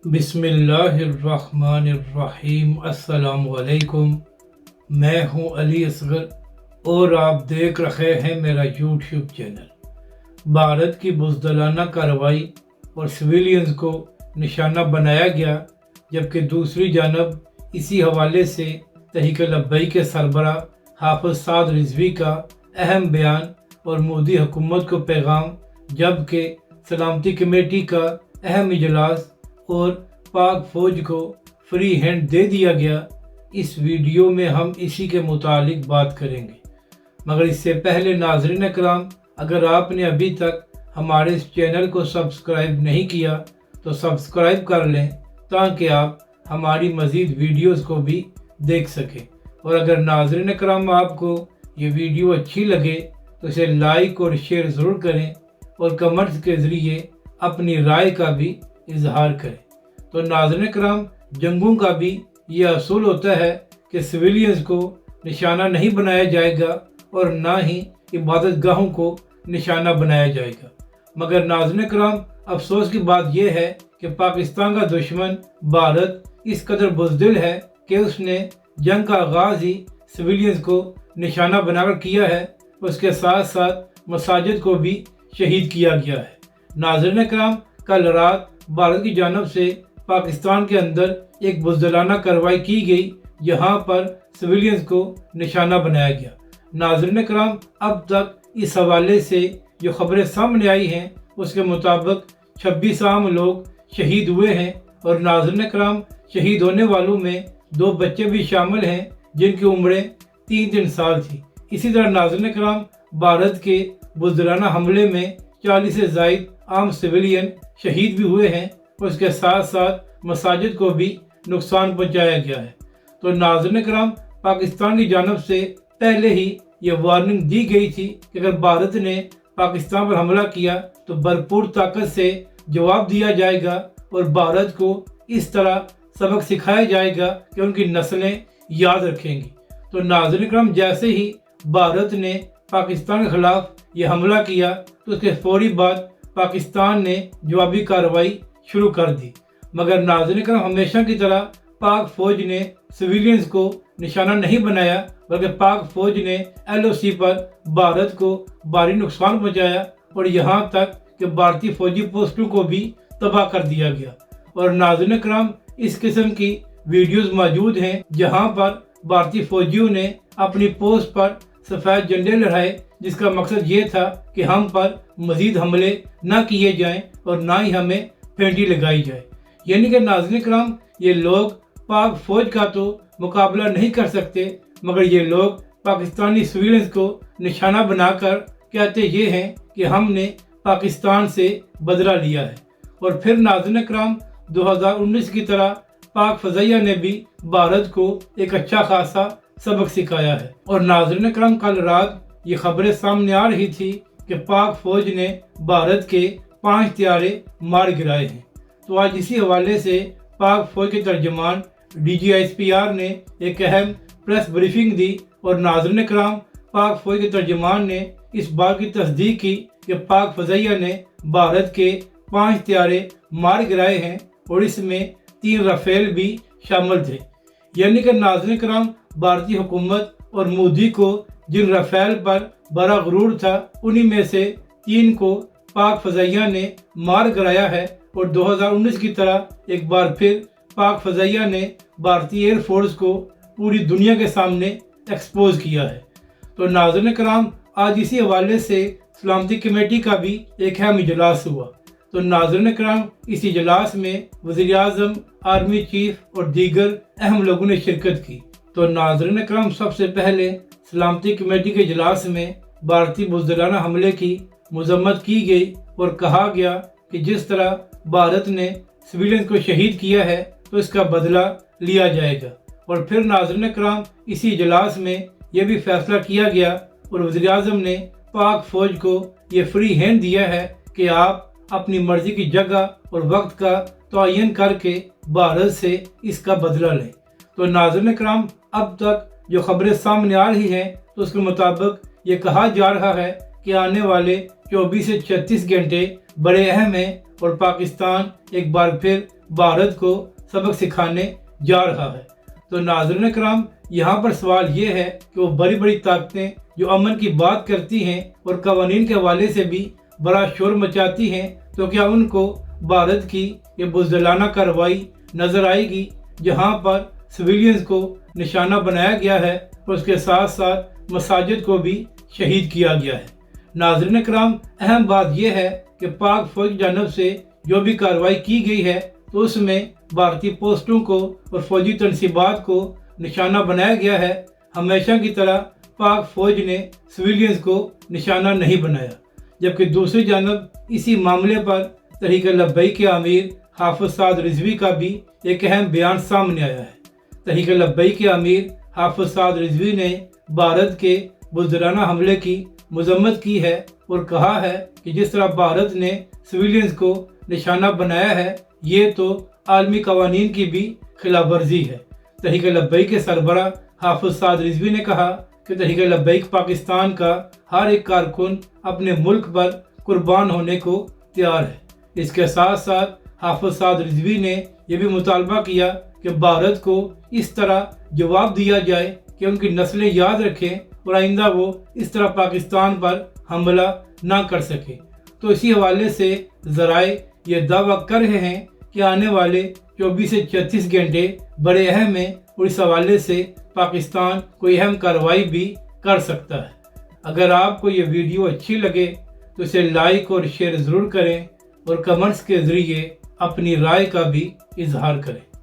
بسم اللہ الرحمن الرحیم۔ السلام علیکم، میں ہوں علی اصغر اور آپ دیکھ رہے ہیں میرا یوٹیوب چینل۔ بھارت کی بزدلانہ کارروائی اور سویلینز کو نشانہ بنایا گیا، جبکہ دوسری جانب اسی حوالے سے تحریک لبیک کے سربراہ حافظ سعد رضوی کا اہم بیان اور مودی حکومت کو پیغام، جبکہ سلامتی کمیٹی کا اہم اجلاس اور پاک فوج کو فری ہینڈ دے دیا گیا۔ اس ویڈیو میں ہم اسی کے متعلق بات کریں گے، مگر اس سے پہلے ناظرین اکرام، اگر آپ نے ابھی تک ہمارے اس چینل کو سبسکرائب نہیں کیا تو سبسکرائب کر لیں تاکہ آپ ہماری مزید ویڈیوز کو بھی دیکھ سکیں، اور اگر ناظرین اکرام آپ کو یہ ویڈیو اچھی لگے تو اسے لائک اور شیئر ضرور کریں اور کمنٹس کے ذریعے اپنی رائے کا بھی اظہار کریں۔ تو ناظرین کرام، جنگوں کا بھی یہ اصول ہوتا ہے کہ سویلینز کو نشانہ نہیں بنایا جائے گا اور نہ ہی عبادت گاہوں کو نشانہ بنایا جائے گا، مگر ناظرین کرام، افسوس کی بات یہ ہے کہ پاکستان کا دشمن بھارت اس قدر بزدل ہے کہ اس نے جنگ کا آغاز ہی سویلینز کو نشانہ بنا کر کیا ہے، اس کے ساتھ ساتھ مساجد کو بھی شہید کیا گیا ہے۔ ناظرین کرام، کل رات بھارت کی جانب سے پاکستان کے اندر ایک بزدلانہ کارروائی کی گئی، جہاں پر سویلینز کو نشانہ بنایا گیا۔ ناظرین کرام، اب تک اس حوالے سے جو خبریں سامنے آئی ہیں اس کے مطابق 26 عام لوگ شہید ہوئے ہیں، اور ناظرین کرام، شہید ہونے والوں میں 2 بچے بھی شامل ہیں جن کی عمریں 3 سال تھی۔ اسی طرح ناظرین کرام، بھارت کے بزدلانہ حملے میں 40 سے زائد عام سویلین شہید بھی ہوئے ہیں، اور اس کے ساتھ ساتھ مساجد کو بھی نقصان پہنچایا گیا ہے۔ تو ناظرین کرام، پاکستان کی جانب سے پہلے ہی یہ وارننگ دی گئی تھی کہ اگر بھارت نے پاکستان پر حملہ کیا تو بھرپور طاقت سے جواب دیا جائے گا، اور بھارت کو اس طرح سبق سکھایا جائے گا کہ ان کی نسلیں یاد رکھیں گی۔ تو ناظرین کرام، جیسے ہی بھارت نے پاکستان کے خلاف یہ حملہ کیا تو اس کے فوری بعد پاکستان نے جوابی کارروائی شروع کر دی، مگر ناظرین کرام، ہمیشہ کی طرح پاک فوج نے سویلینز کو نشانہ نہیں بنایا، بلکہ پاک فوج نے LOC پر بھارت کو بھاری نقصان پہنچایا، اور یہاں تک کہ بھارتی فوجی پوسٹوں کو بھی تباہ کر دیا گیا۔ اور ناظرین کرام، اس قسم کی ویڈیوز موجود ہیں جہاں پر بھارتی فوجیوں نے اپنی پوسٹ پر سفید جھنڈے لہرائے، جس کا مقصد یہ تھا کہ ہم پر مزید حملے نہ کیے جائیں اور نہ ہی ہمیں پھینٹی لگائی جائے۔ یعنی کہ ناظرین کرام، یہ لوگ پاک فوج کا تو مقابلہ نہیں کر سکتے، مگر یہ لوگ پاکستانی سویلینز کو نشانہ بنا کر کہتے یہ ہیں کہ ہم نے پاکستان سے بدلہ لیا ہے۔ اور پھر ناظرین کرام، 2019 کی طرح پاک فضائیہ نے بھی بھارت کو ایک اچھا خاصا سبق سکھایا ہے۔ اور ناظرین کرام، کل رات یہ خبریں سامنے آ رہی تھی کہ پاک فوج نے بھارت کے 5 طیارے مار گرائے ہیں۔ تو آج اسی حوالے سے پاک فوج کے ترجمان DGSPR نے ایک اہم پریس بریفنگ دی، اور ناظرین کرام، پاک فوج کے ترجمان نے اس بات کی تصدیق کی کہ پاک فضائیہ نے بھارت کے 5 طیارے مار گرائے ہیں، اور اس میں 3 رافیل بھی شامل تھے۔ یعنی کہ ناظرین کرام، بھارتی حکومت اور مودی کو جن رافیل پر بڑا غرور تھا، انہی میں سے 3 کو پاک فضائیہ نے مار گرایا ہے، اور 2019 کی طرح ایک بار پھر پاک فضائیہ نے بھارتی ایئر فورس کو پوری دنیا کے سامنے ایکسپوز کیا ہے۔ تو ناظرین کرام، آج اسی حوالے سے سلامتی کمیٹی کا بھی ایک اہم اجلاس ہوا۔ تو ناظرین کرام، اس اجلاس میں وزیر اعظم، آرمی چیف اور دیگر اہم لوگوں نے شرکت کی۔ تو ناظرین کرام، سب سے پہلے سلامتی کمیٹی کے اجلاس میں بھارتی بزدلانہ حملے کی مذمت کی گئی، اور کہا گیا کہ جس طرح بھارت نے سویلینز کو شہید کیا ہے تو اس کا بدلہ لیا جائے گا۔ اور پھر ناظرین کرام، اسی اجلاس میں یہ بھی فیصلہ کیا گیا، اور وزیر اعظم نے پاک فوج کو یہ فری ہینڈ دیا ہے کہ آپ اپنی مرضی کی جگہ اور وقت کا تعین کر کے بھارت سے اس کا بدلہ لیں۔ تو ناظرین کرام، اب تک جو خبریں سامنے آ رہی ہیں تو اس کے مطابق یہ کہا جا رہا ہے کہ آنے والے 24 سے 36 گھنٹے بڑے اہم ہیں اور پاکستان ایک بار پھر بھارت کو سبق سکھانے جا رہا ہے۔ تو ناظرین کرام، یہاں پر سوال یہ ہے کہ وہ بڑی بڑی طاقتیں جو امن کی بات کرتی ہیں اور قوانین کے حوالے سے بھی بڑا شور مچاتی ہیں، تو کیا ان کو بھارت کی یہ بزدلانہ کارروائی نظر آئے گی جہاں پر سویلینز کو نشانہ بنایا گیا ہے اور اس کے ساتھ ساتھ مساجد کو بھی شہید کیا گیا ہے؟ ناظرین کرام، اہم بات یہ ہے کہ پاک فوج کی جانب سے جو بھی کارروائی کی گئی ہے تو اس میں بھارتی پوسٹوں کو اور فوجی تنصیبات کو نشانہ بنایا گیا ہے۔ ہمیشہ کی طرح پاک فوج نے سویلینز کو نشانہ نہیں بنایا، جبکہ دوسری جانب اسی معاملے پر تحریک لبیک کے امیر حافظ سعد رضوی کا بھی ایک اہم بیان سامنے آیا ہے۔ تحریک لبیک کے امیر حافظ سعد رضوی نے بھارت کے بزدلانہ حملے کی مذمت کی ہے اور کہا ہے کہ جس طرح بھارت نے سویلینز کو نشانہ بنایا ہے، یہ تو عالمی قوانین کی بھی خلاف ورزی ہے۔ تحریک لبیک کے سربراہ حافظ سعد رضوی نے کہا کہ تحریک لبیک پاکستان کا ہر ایک کارکن اپنے ملک پر قربان ہونے کو تیار ہے۔ اس کے ساتھ ساتھ حافظ سعد رضوی نے یہ بھی مطالبہ کیا کہ بھارت کو اس طرح جواب دیا جائے کہ ان کی نسلیں یاد رکھیں اور آئندہ وہ اس طرح پاکستان پر حملہ نہ کر سکے۔ تو اسی حوالے سے ذرائع یہ دعویٰ کر رہے ہیں کہ آنے والے 24 سے 36 گھنٹے بڑے اہم ہیں اور اس حوالے سے پاکستان کوئی اہم کارروائی بھی کر سکتا ہے۔ اگر آپ کو یہ ویڈیو اچھی لگے تو اسے لائک اور شیئر ضرور کریں اور کمنٹس کے ذریعے اپنی رائے کا بھی اظہار کریں۔